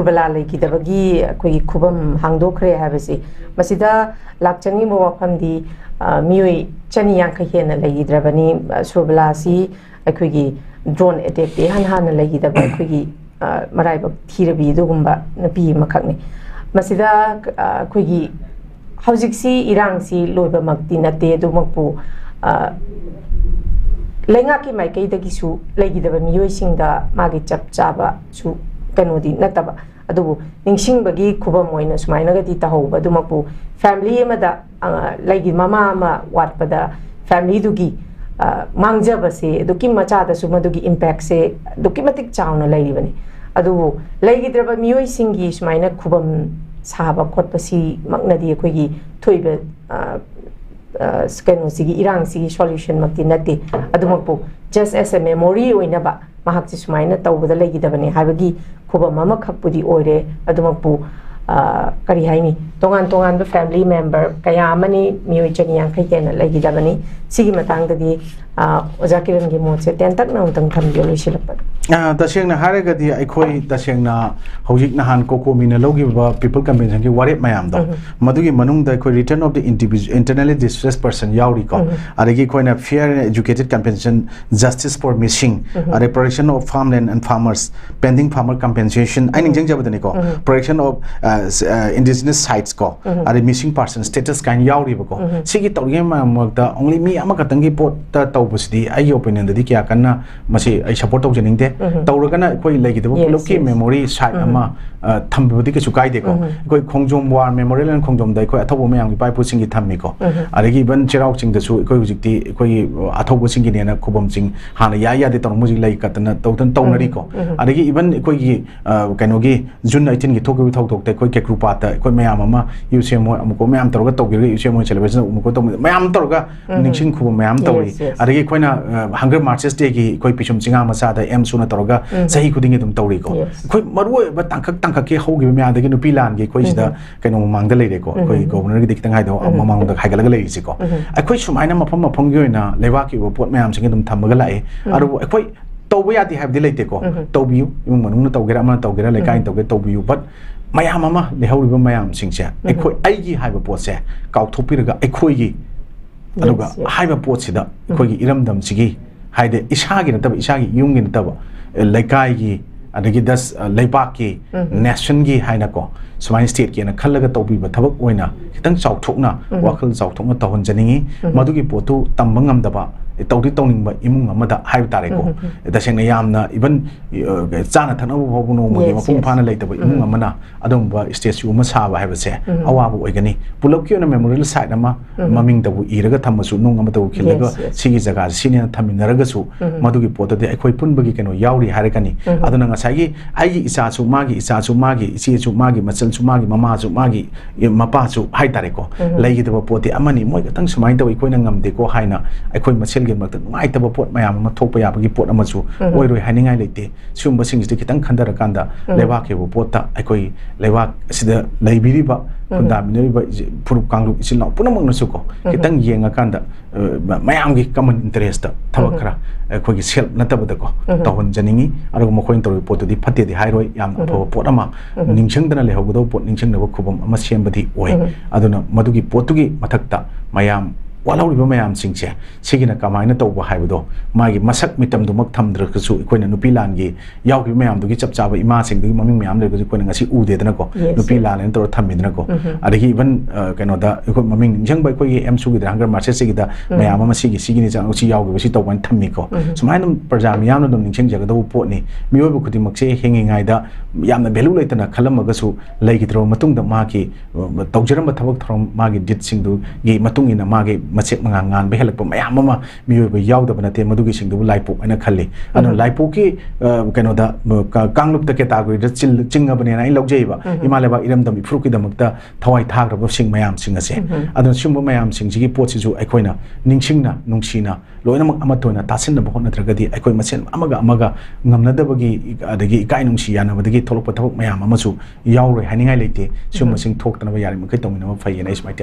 surabala leikidabagi koi khubam hangdokhre habasi masida lakchangi mo wafamdi mioi chani yankha hena leigidrabani surabala si akhoi drone attack de han leigidaba akhoi maraiba thirabi dugumba napi makhakni masida akhoi haujiksi irangsi loiba makti nate dumakpu lenga ki mai kai dagi su leigidaba mioi singda magi chap chaba su kanodi nataba adubu ningsing bagi khubam moina sumaina gadi tahoba dumakpu family amada leigi mama ama watpada family dugi mangjaba se duki macha da su madugi impact se duki matik chauna leiribani adubu leigidraba mioi singi sumaina khubam saba khotpa si maknadi akhoi thoiba kano sigi irang sigi solution makti nate adumakpu just as a memory oinaba mahakchi sumaina tawbada leigidabani habagi khubam ama khakpudi oire adumakpu kari haini tongan the family member kaya amani mioi chani yankai kena leigidabani sigi matangdagi oja kiran gi motse tentak na untang thamjo loisilapad tasengna haragadi aikhoi tasengna hojik nahan kokomina logi ba people convention gi warep mayam do madugi manung da aikhoi return of the individual internally distressed person yauri ko aregi koina fair and educated compensation justice for missing are protection of farmland and farmers pending farmer compensation I ning jabadani ko protection of indigenous sites ko are missing person status kan yauri ba ko sigi tawge magda only me amakatangi pot ta tawbusdi ai opinion da dikya kanna masi ai support tawjeningde tawragana koi legidabu pulokki memory site ama thambudi ke sukai de ko koi khongjom war memorial and khongjom dai koi athobo mayang gi paipu singi thammi ko aregi ban chirau ching da su koi hujikti koi athobo singi ne na khubam sing hana ya de tawmu ji lai katana tawtan tawnari ko aregi even koi gi kanogi jun 18 gi thoki thok te koi ke grupa ta koi mayam ama UCMO amuko mayam tawga tawgi UCMO celebration amuko taw mayam tawga ningsing khubam mayam tawri aregi koina hunger marches day gi koi pichum chinga masa da em suna tawga sahi khudingi dum tawri ko koi marwo ba tangkak ke hogi me adagi nupi lan gi koi sida kaino mangda leire ko koi governor gi dikitang hai do mamang da haigalaga leiri si ko akoi sumaina mafam gi oina lewa ki pot mayam singi dum thamaga lai aru akoi tawba yati habdi leite ko tawbiu imung manung na tawgera ama tawgera lekai tawge tawbiu but mayam ama lehauliba mayam singse akoi aigi haiba potse kautopiraga akoi gi aduga haiba potsida akoi gi iramdam sigi haide isagi nataba isagi yumgi nataba lekai gi adagi das leibak ki nation gi haina ko sumai state ki na khallaga tawbi ba thabak oina kitang chawthokna wakhal chawthokna tawhon janingi madugi potu tambangam daba tawdi tawning ba imung amada haiba tare ko dasengna yamna even chana thana bu no mo mapung phana leitaba imung amana adom ba statue ma saba haiba se awabu oigani pulok ki na memorial site ama maming dabu iraga thamasu nung amada u khilaga sigi jaga sine thaminaraga su madugi potu de akhoi punbagi keno yauri harakani aduna ngasagi ai isa su magi isi su magi machal su magi mama su magi mapa su hai tare ko leigi daba poti amani moi gatang sumai tawi koina ngamde ko haina akhoi machel gen mak ngai taba pot mayam ma thokpa yabagi pot amasu oiroi haningai leite sumba singiste kitang khandara kanda lewa ke bo pota akhoi lewa sida leibiriba kunda mineriba purup kanglu isilna punamang nasuko kitang yenga kanda mayam gi common interest thabakra akhoi gi self natabada ko tawon janingi aru mokhoin tor pot di phate di hairoi yam apho pot ama ningsangdana lehogdo pot ningsangna khubam ama sembadi oi aduna madugi potugi mathakta mayam walauliba mayam singse sigina kamaina tawba haibodo magi masak mitam dumak thamdrakasu ikoina nupi langi yaugi mayam dugi chapchaba ima singdugi maming mayam legasu koina ngasi ude dana ko nupi lan tor thamidana ko adagi even kano da iko maming jangba ko em sugi da hangar marche sigida mayam ama sigini jang uchi yaugi basi tawban thammi ko sumainam parja miyam no ningsing jagada potni miyobu khudi makse hengi ngai da yamna value leitana khalamaga su leigidro matung da magi tawjaramba thabak throm magi dit singdu gi matung ina magi macek mangangan behelak mayam ama miyo ba yaw da banate madugi singdu laipu ana khalli anu laipu ki kano da kanglup ta category da chinga bane na logjei ba imaleba iram dam ifru ki damakta thawai thag ra sing mayam sing ase adu sumba mayam sing ji pot si ju aikoina ningsingna nungsina loina mak amatoina tasin na bahon natragadi aikoi masen amaga ngamna da bagi adagi ikai nungsi yana badagi tholok pa thawak mayam amasu yaw roi haningai leite summa sing thok tana ba yari makai tongina ma phai na ismai